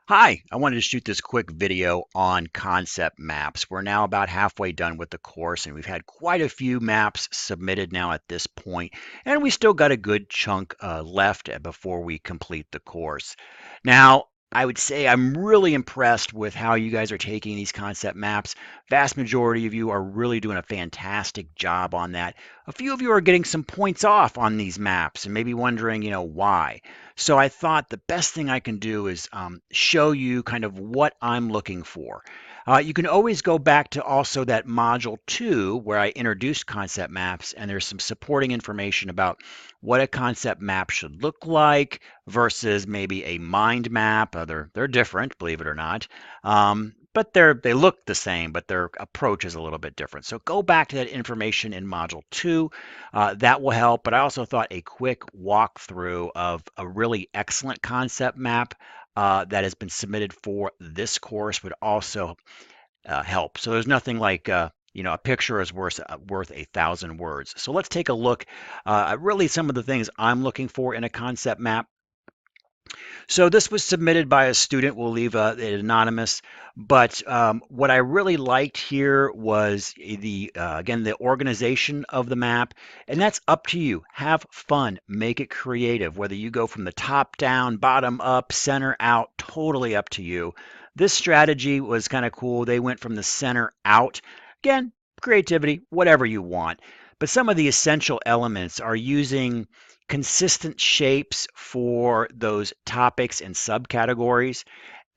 Hi, I wanted to shoot this quick video on concept maps. We're now about halfway done with the course, and we've had quite a few maps submitted now at this point, and we still got a good chunk left before we complete the course. Now, I would say I'm really impressed with how you guys are taking these concept maps. Vast majority of you are really doing a fantastic job on that. A few of you are getting some points off on these maps and maybe wondering, why. So I thought the best thing I can do is show you kind of what I'm looking for. You can always go back to also that module 2 where I introduced concept maps, and there's some supporting information about what a concept map should look like versus maybe a mind map. They're different, believe it or not. But they look the same, but their approach is a little bit different. So go back to that information in module 2. That will help. But I also thought a quick walkthrough of a really excellent concept map that has been submitted for this course would also help. So there's nothing like a picture is worth 1,000 words. So let's take a look at really some of the things I'm looking for in a concept map. So this was submitted by a student. We'll leave it anonymous. But what I really liked here was the again the organization of the map, and that's up to you. Have fun, make it creative. Whether you go from the top down, bottom up, center out, totally up to you. This strategy was kind of cool. They went from the center out. Again, creativity, whatever you want. But some of the essential elements are using consistent shapes for those topics and subcategories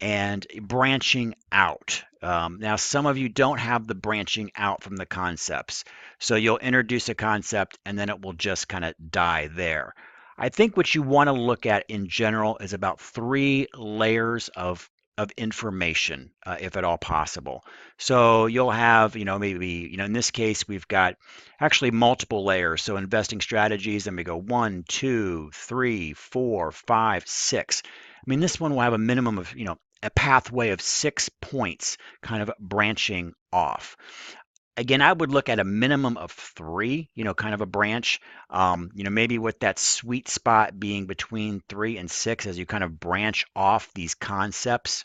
and branching out. Now, some of you don't have the branching out from the concepts. So you'll introduce a concept and then it will just kind of die there. I think what you want to look at in general is about 3 layers of information, if at all possible. So you'll have, maybe, in this case, we've got actually multiple layers. So investing strategies, and we go 1, 2, 3, 4, 5, 6. I mean, this one will have a minimum of, a pathway of 6 points kind of branching off. Again, I would look at a minimum of 3, kind of a branch, maybe with that sweet spot being between 3 and 6 as you kind of branch off these concepts.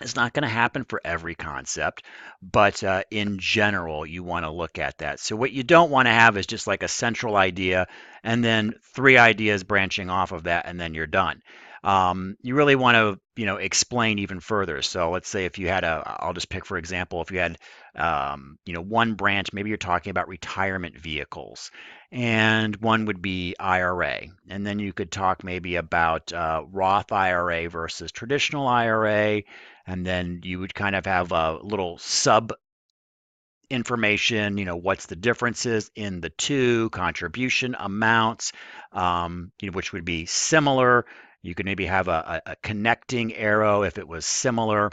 It's not going to happen for every concept, but in general, you want to look at that. So what you don't want to have is just like a central idea and then 3 ideas branching off of that, and then you're done. You really want to, explain even further. So let's say if you had I'll just pick for example, if you had, one branch, maybe you're talking about retirement vehicles, and one would be IRA, and then you could talk maybe about Roth IRA versus traditional IRA, and then you would kind of have a little sub information, what's the differences in the two contribution amounts, which would be similar. You could maybe have a connecting arrow if it was similar,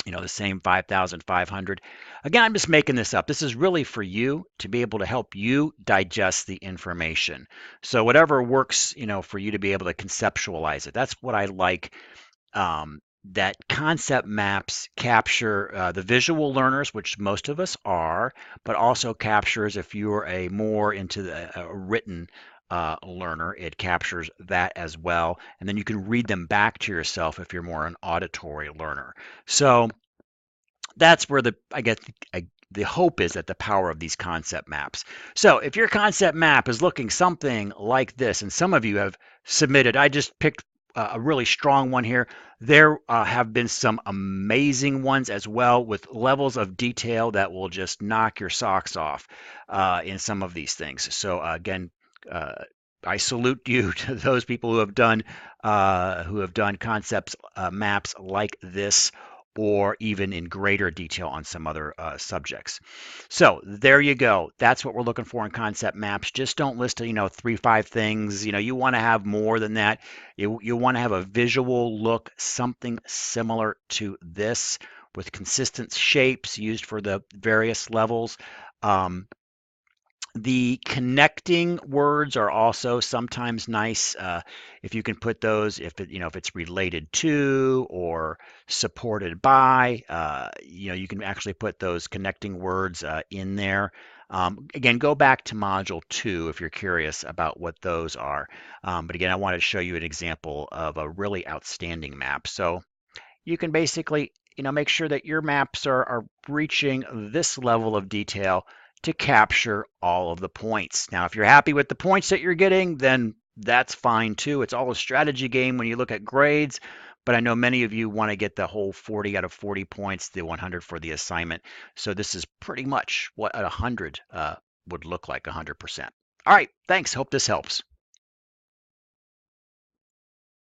the same 5,500. Again, I'm just making this up. This is really for you to be able to help you digest the information. So whatever works, for you to be able to conceptualize it. That's what I like, that concept maps capture the visual learners, which most of us are, but also captures if you're a more into a written learner, it captures that as well. And then you can read them back to yourself if you're more an auditory learner. So that's where I guess the hope is at the power of these concept maps. So if your concept map is looking something like this, and some of you have submitted, I just picked a really strong one here. There have been some amazing ones as well with levels of detail that will just knock your socks off in some of these things. So again, uh, I salute you to those people who have done concepts maps like this, or even in greater detail on some other subjects. So there you go. That's what we're looking for in concept maps. Just don't list, 3, 5 things. You want to have more than that. You want to have a visual look, something similar to this with consistent shapes used for the various levels. Um, the connecting words are also sometimes nice, if you can put those, if it's related to or supported by, you can actually put those connecting words in there. Again, go back to module 2 if you're curious about what those are. But again, I wanted to show you an example of a really outstanding map. So you can basically, make sure that your maps are reaching this level of detail to capture all of the points. Now, if you're happy with the points that you're getting, then that's fine too. It's all a strategy game when you look at grades, but I know many of you want to get the whole 40 out of 40 points, the 100 for the assignment. So this is pretty much what a 100 would look like, 100%. All right, thanks. Hope this helps.